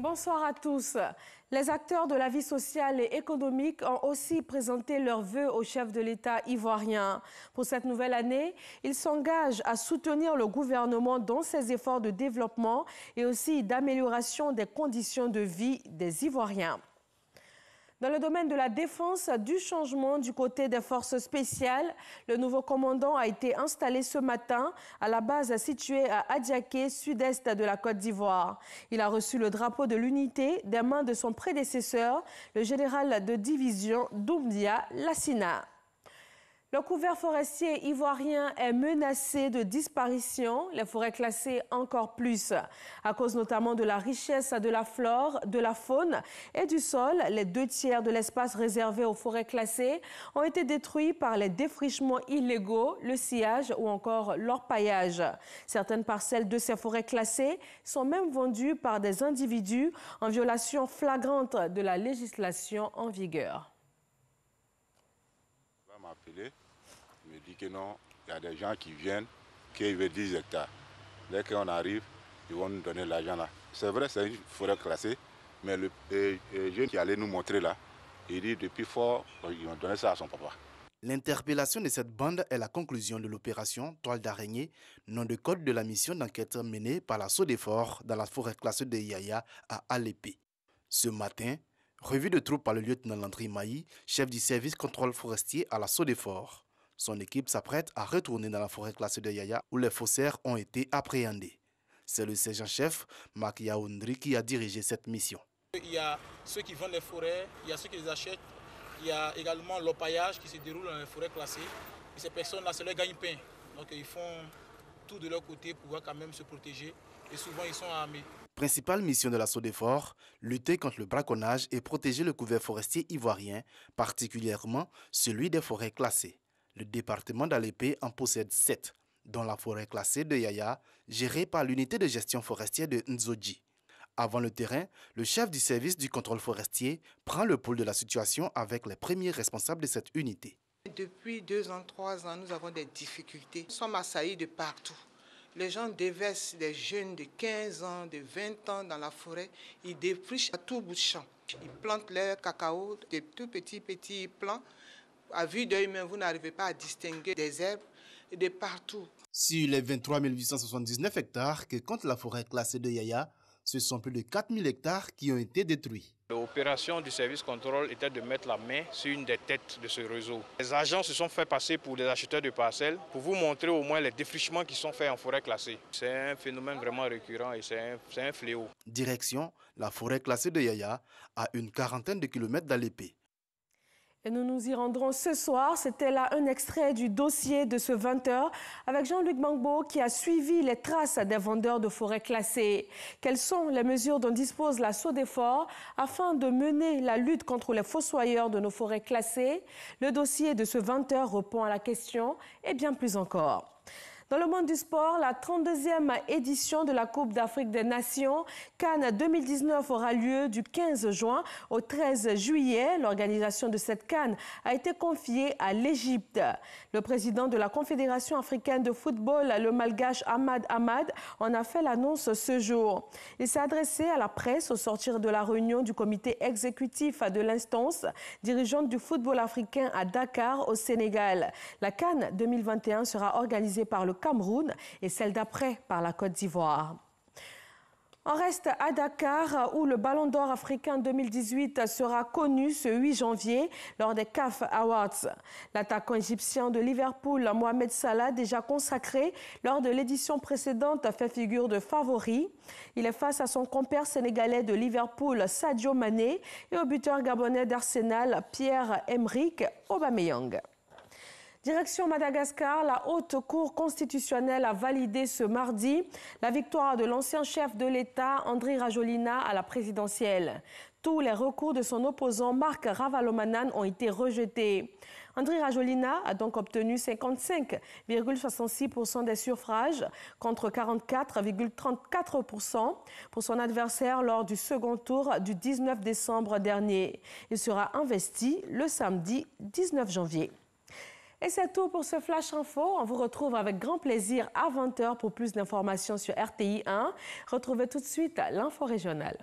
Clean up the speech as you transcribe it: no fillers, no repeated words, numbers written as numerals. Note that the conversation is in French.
Bonsoir à tous. Les acteurs de la vie sociale et économique ont aussi présenté leurs vœux au chef de l'État ivoirien. Pour cette nouvelle année, ils s'engagent à soutenir le gouvernement dans ses efforts de développement et aussi d'amélioration des conditions de vie des Ivoiriens. Dans le domaine de la défense, du changement du côté des forces spéciales, le nouveau commandant a été installé ce matin à la base située à Adiaké, sud-est de la Côte d'Ivoire. Il a reçu le drapeau de l'unité des mains de son prédécesseur, le général de division Doumbia Lassina. Le couvert forestier ivoirien est menacé de disparition, les forêts classées encore plus. À cause notamment de la richesse de la flore, de la faune et du sol, les 2/3 de l'espace réservé aux forêts classées ont été détruits par les défrichements illégaux, le sciage ou encore l'orpaillage. Certaines parcelles de ces forêts classées sont même vendues par des individus en violation flagrante de la législation en vigueur. Il me dit que non, il y a des gens qui viennent, qui veulent 10 hectares. Dès qu'on arrive, ils vont nous donner l'argent là. C'est vrai, c'est une forêt classée, mais le jeune qui allait nous montrer là, il dit depuis fort, ils ont donné ça à son papa. L'interpellation de cette bande est la conclusion de l'opération Toile d'araignée, nom de code de la mission d'enquête menée par la SODEFOR dans la forêt classée de Yaya à Alépé. Ce matin, revue de troupes par le lieutenant Landry Maï, chef du service contrôle forestier à la SODEFOR. Son équipe s'apprête à retourner dans la forêt classée de Yaya où les faussaires ont été appréhendés. C'est le sergent-chef Marc Yaoundri qui a dirigé cette mission. Il y a ceux qui vendent les forêts, il y a ceux qui les achètent, il y a également l'orpaillage qui se déroule dans les forêts classées. Et ces personnes-là, c'est leur gagne-pain. Donc ils font tout de leur côté pour pouvoir quand même se protéger. Et souvent, ils sont armés. Principale mission de la SODEFOR, lutter contre le braconnage et protéger le couvert forestier ivoirien, particulièrement celui des forêts classées. Le département d'Alépé en possède 7, dont la forêt classée de Yaya, gérée par l'unité de gestion forestière de Nzodji. Avant le terrain, le chef du service du contrôle forestier prend le pouls de la situation avec les premiers responsables de cette unité. Depuis 2 ans, 3 ans, nous avons des difficultés. Nous sommes assaillis de partout. Les gens déversent des jeunes de 15 ans, de 20 ans dans la forêt. Ils défrichent à tout bout de champ. Ils plantent leur cacao, des tout petits plants. À vue d'œil, vous n'arrivez pas à distinguer des herbes de partout. Sur les 23 879 hectares que compte la forêt classée de Yaya, ce sont plus de 4 000 hectares qui ont été détruits. L'opération du service contrôle était de mettre la main sur une des têtes de ce réseau. Les agents se sont fait passer pour des acheteurs de parcelles pour vous montrer au moins les défrichements qui sont faits en forêt classée. C'est un phénomène vraiment récurrent et c'est un fléau. Direction, la forêt classée de Yaya, à une quarantaine de kilomètres d'Alépé. Et nous nous y rendrons ce soir. C'était là un extrait du dossier de ce 20h avec Jean-Luc Bangbo qui a suivi les traces des vendeurs de forêts classées. Quelles sont les mesures dont dispose la SODEFOR afin de mener la lutte contre les fossoyeurs de nos forêts classées? Le dossier de ce 20h répond à la question et bien plus encore. Dans le monde du sport, la 32e édition de la Coupe d'Afrique des Nations Cannes 2019 aura lieu du 15 juin au 13 juillet. L'organisation de cette Cannes a été confiée à l'Égypte. Le président de la Confédération africaine de football, le malgache Ahmad Ahmad, en a fait l'annonce ce jour. Il s'est adressé à la presse au sortir de la réunion du comité exécutif de l'instance dirigeante du football africain à Dakar, au Sénégal. La Cannes 2021 sera organisée par le Cameroun et celle d'après par la Côte d'Ivoire. On reste à Dakar où le Ballon d'Or africain 2018 sera connu ce 8 janvier lors des CAF Awards. L'attaquant égyptien de Liverpool, Mohamed Salah, déjà consacré lors de l'édition précédente, fait figure de favori. Il est face à son compère sénégalais de Liverpool, Sadio Mané, et au buteur gabonais d'Arsenal, Pierre-Emerick Aubameyang. Direction Madagascar, la Haute Cour constitutionnelle a validé ce mardi la victoire de l'ancien chef de l'État, Andry Rajoelina, à la présidentielle. Tous les recours de son opposant, Marc Ravalomanan, ont été rejetés. Andry Rajoelina a donc obtenu 55,66% des suffrages contre 44,34% pour son adversaire lors du second tour du 19 décembre dernier. Il sera investi le samedi 19 janvier. Et c'est tout pour ce Flash Info. On vous retrouve avec grand plaisir à 20h pour plus d'informations sur RTI 1. Retrouvez tout de suite l'info régionale.